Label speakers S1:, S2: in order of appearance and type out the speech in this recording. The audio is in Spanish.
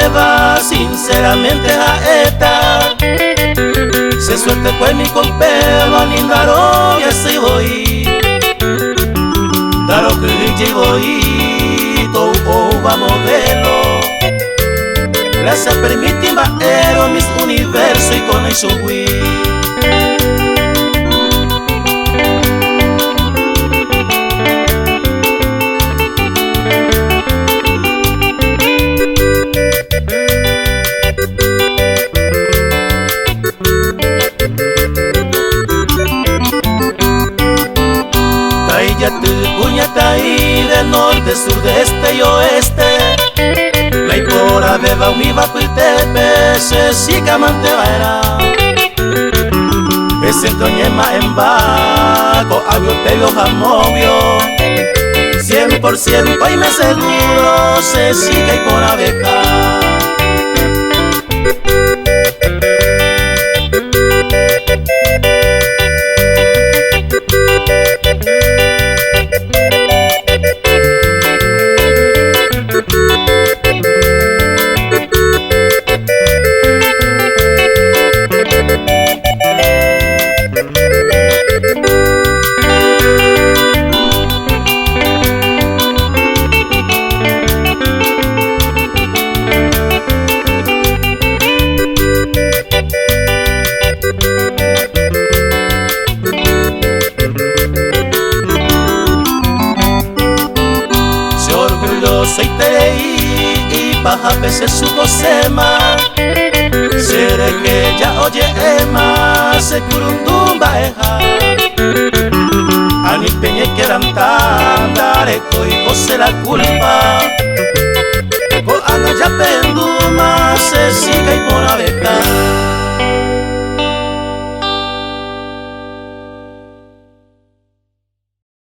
S1: beba, sinceramente jaeta. Se suerte pues mi compelo, ni daro ya se voy. Daro que llevo y todo vamos a verlo. Gracias permite maero mis universo y con eso fui. Ya tu puñata y de norte, sur, de este y oeste. La ipora beba mi bajo y tepe, se siga mantebaera. Ese entoñema en baco, agio teo jamovio. 100% y me seguro, se siga y por abeja. Soy Teí y baja veces su cosema. Seré que ya oye ema, se curundumba eja. Ani peñe que daré coico se la culpa. Ko ana ya penduma se si